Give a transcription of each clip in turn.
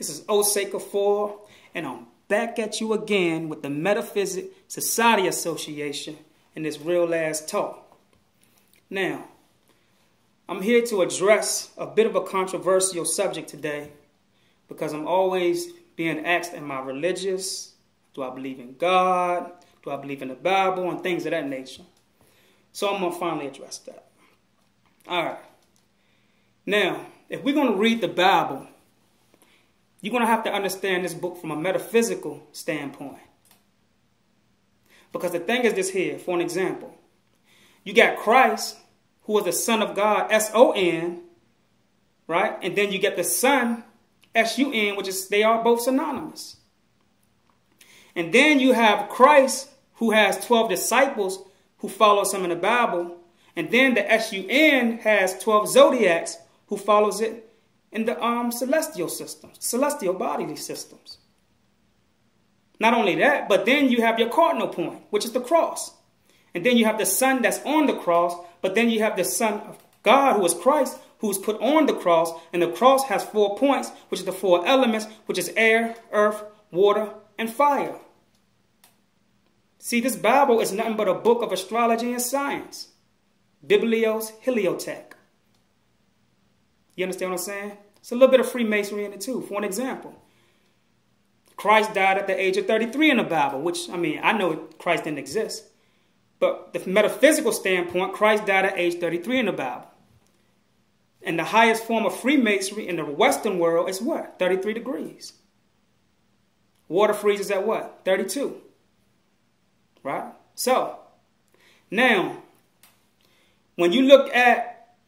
This is Osei Kufuor, and I'm back at you again with the Metaphysics Society Association in this real last talk. Now, I'm here to address a bit of a controversial subject today because I'm always being asked, am I religious? Do I believe in God? Do I believe in the Bible? And things of that nature. So I'm going to finally address that. All right. Now, if we're going to read the Bible, you're going to have to understand this book from a metaphysical standpoint. Because the thing is this here, for an example. You got Christ, who is the Son of God, S-O-N, right? And then you get the Son, S-U-N, which is, they are both synonymous. And then you have Christ, who has 12 disciples who follows him in the Bible. And then the S-U-N has 12 zodiacs who follows it in the celestial systems, celestial bodily systems. Not only that, but then you have your cardinal point, which is the cross. And then you have the Son that's on the cross, but then you have the Son of God, who is Christ, who's put on the cross. And the cross has 4 points, which is the 4 elements, which is air, earth, water, and fire. See, this Bible is nothing but a book of astrology and science. Biblios Heliotech. You understand what I'm saying? It's a little bit of Freemasonry in it too. For an example, Christ died at the age of 33 in the Bible, which, I mean, I know Christ didn't exist. But the metaphysical standpoint, Christ died at age 33 in the Bible. And the highest form of Freemasonry in the Western world is what? 33 degrees. Water freezes at what? 32. Right? So, now, when you look at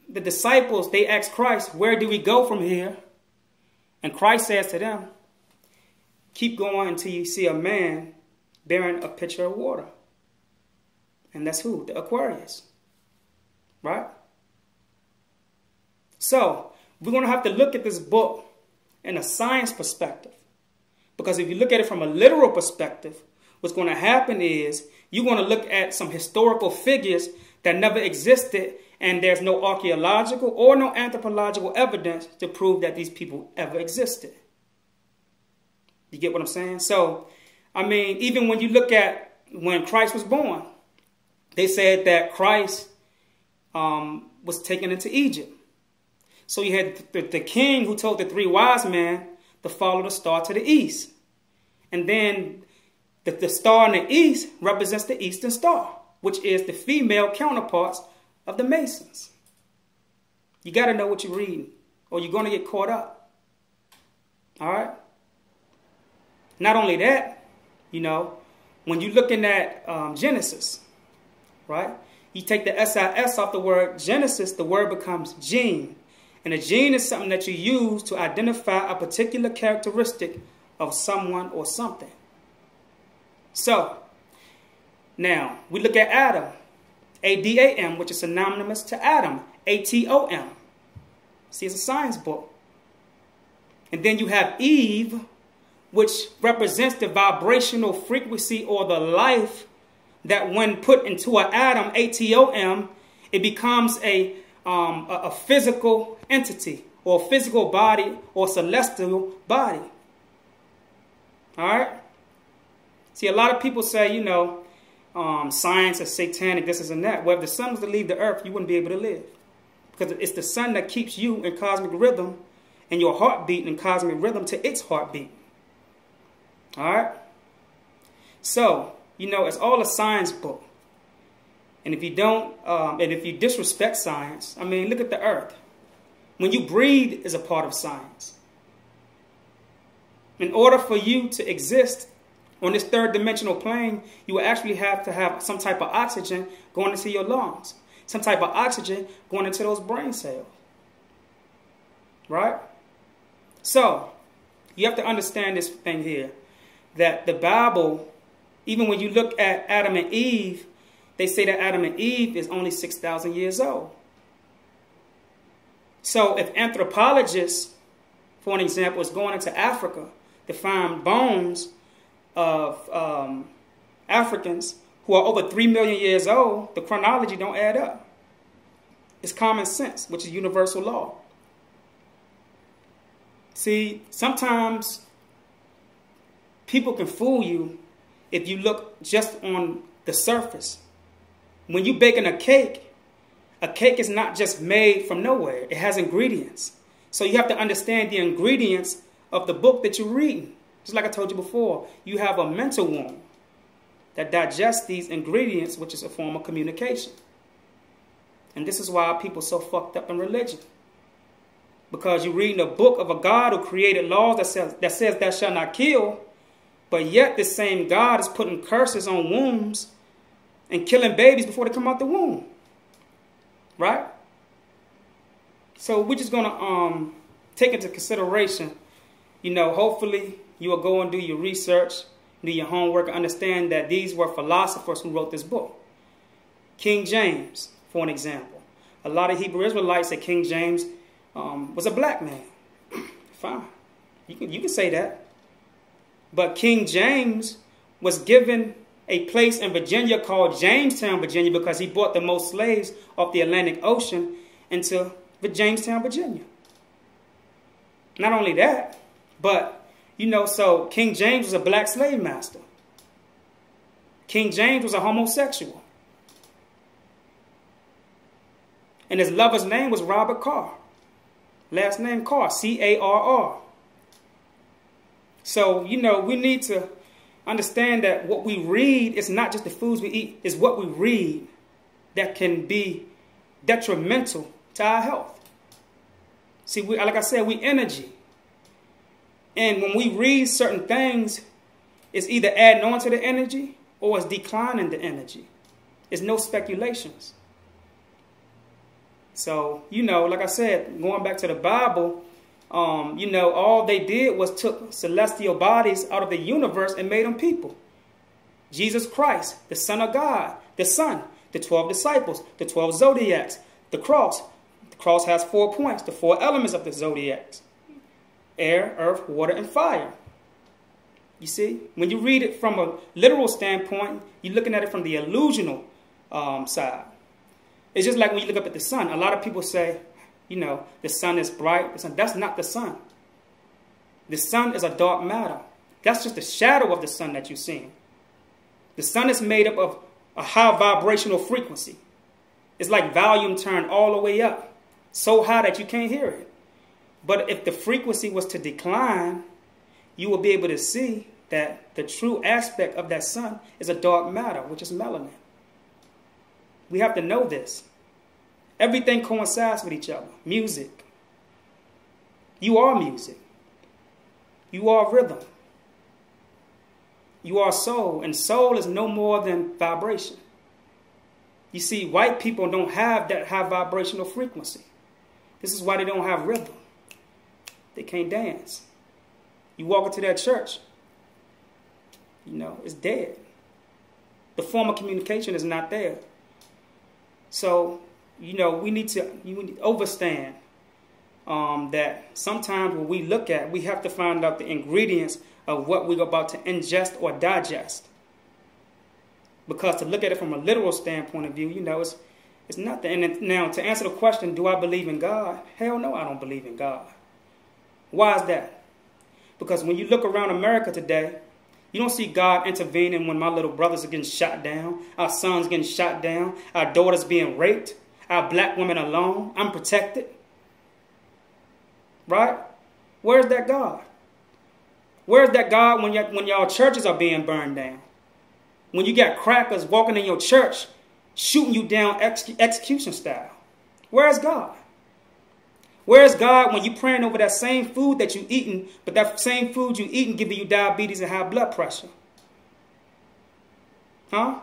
the disciples, they asked Christ, where do we go from here? And Christ says to them, keep going until you see a man bearing a pitcher of water. And that's who? The Aquarius. Right? So, we're going to have to look at this book in a science perspective. Because if you look at it from a literal perspective, what's going to happen is you're going to look at some historical figures that never existed, and there's no archaeological or no anthropological evidence to prove that these people ever existed. You get what I'm saying? So, I mean, even when you look at when Christ was born, they said that Christ was taken into Egypt. So you had the king who told the 3 wise men to follow the star to the east. And then the star in the east represents the Eastern Star, which is the female counterparts of the Masons. You got to know what you're reading, or you're going to get caught up. All right? Not only that, you know, when you're looking at Genesis, right? You take the S-I-S off the word Genesis, the word becomes gene. And a gene is something that you use to identify a particular characteristic of someone or something. So, now, we look at Adam, A-D-A-M, which is synonymous to Adam, A-T-O-M. See, it's a science book. And then you have Eve, which represents the vibrational frequency or the life that when put into an atom, A-T-O-M, it becomes a physical entity or a physical body or celestial body. All right? See, a lot of people say, you know, science is satanic, this is and that. Well, if the sun was to leave the earth, you wouldn't be able to live. Because it's the sun that keeps you in cosmic rhythm and your heartbeat in cosmic rhythm to its heartbeat. All right? So, you know, it's all a science book. And if you don't, and if you disrespect science, I mean, look at the earth. When you breathe is a part of science. In order for you to exist on this third dimensional plane, you will actually have to have some type of oxygen going into your lungs. Some type of oxygen going into those brain cells. Right? So, you have to understand this thing here. That the Bible, even when you look at Adam and Eve, they say that Adam and Eve is only 6,000 years old. So if anthropologists, for an example, is going into Africa to find bones of Africans who are over 3 million years old, the chronology don't add up. It's common sense, which is universal law. See, sometimes people can fool you if you look just on the surface. When you're baking a cake is not just made from nowhere. It has ingredients. So you have to understand the ingredients of the book that you're reading. Just like I told you before, you have a mental womb that digests these ingredients, which is a form of communication. And this is why people are so fucked up in religion. Because you're reading a book of a God who created laws that says thou shalt not kill, but yet this same God is putting curses on wombs and killing babies before they come out the womb. Right? So we're just going to take into consideration, hopefully you will go and do your research, do your homework, and understand that these were philosophers who wrote this book. King James, for an example. A lot of Hebrew Israelites say King James was a black man. Fine. You can say that. But King James was given a place in Virginia called Jamestown, Virginia, because he brought the most slaves off the Atlantic Ocean into Jamestown, Virginia. Not only that, but, so King James was a black slave master. King James was a homosexual. And his lover's name was Robert Carr. Last name Carr, C-A-R-R. So, we need to understand that what we read is not just the foods we eat, it's what we read that can be detrimental to our health. See, like I said, we energy. And when we read certain things, it's either adding on to the energy or it's declining the energy. It's no speculations. So, like I said, going back to the Bible, all they did was took celestial bodies out of the universe and made them people. Jesus Christ, the Son of God, the Son, the 12 disciples, the 12 zodiacs, the cross. The cross has 4 points, the 4 elements of the zodiacs: air, earth, water, and fire. You see, when you read it from a literal standpoint, you're looking at it from the illusional side. It's just like when you look up at the sun. A lot of people say, the sun is bright. That's not the sun. The sun is a dark matter. That's just the shadow of the sun that you're seeing. The sun is made up of a high vibrational frequency. It's like volume turned all the way up, so high that you can't hear it. But if the frequency was to decline, you will be able to see that the true aspect of that sun is a dark matter, which is melanin. We have to know this. Everything coincides with each other. Music. You are music. You are rhythm. You are soul. And soul is no more than vibration. You see, white people don't have that high vibrational frequency. This is why they don't have rhythm. They can't dance. You walk into that church, it's dead. The form of communication is not there. So, we need to understand that sometimes when we look at, we have to find out the ingredients of what we're about to ingest or digest. Because to look at it from a literal standpoint of view, it's nothing. And now, to answer the question, do I believe in God? Hell no, I don't believe in God. Why is that? Because when you look around America today, you don't see God intervening when my little brothers are getting shot down, our sons getting shot down, our daughters being raped, our black women alone, unprotected. Right? Where's that God? Where's that God when y'all churches are being burned down? When you got crackers walking in your church, shooting you down execution style? Where's God? Where's God when you praying over that same food that you eating, but that same food you eating giving you diabetes and high blood pressure? Huh?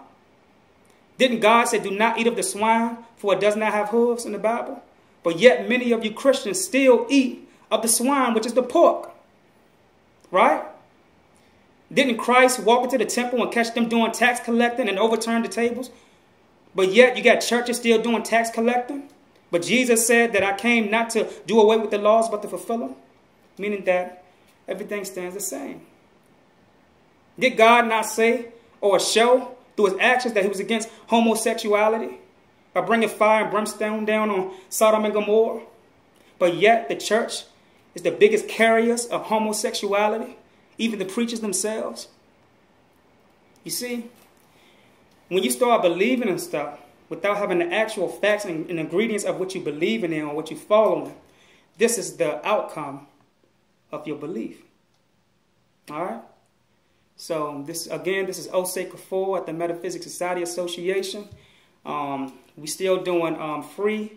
Didn't God say, do not eat of the swine, for it does not have hooves in the Bible? But yet many of you Christians still eat of the swine, which is the pork. Right? Didn't Christ walk into the temple and catch them doing tax collecting and overturn the tables? But yet you got churches still doing tax collecting? But Jesus said that I came not to do away with the laws, but to fulfill them. Meaning that everything stands the same. Did God not say or show through his actions that he was against homosexuality by bringing fire and brimstone down on Sodom and Gomorrah? But yet the church is the biggest carriers of homosexuality, even the preachers themselves. You see, when you start believing in stuff without having the actual facts and ingredients of what you believe in or what you following, this is the outcome of your belief. All right? So this is Osei Kufuor at the Metaphysics Society Association. We still doing free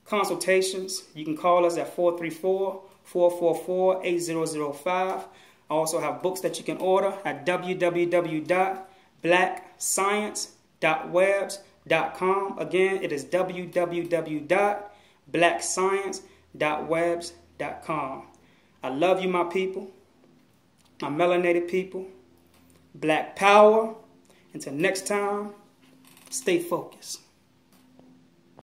consultations. You can call us at 434-444-8005. I also have books that you can order at www.blackscience.webs.com. Again, it is www.blackscience.webs.com. I love you, my people, my melanated people. Black power. Until next time, stay focused.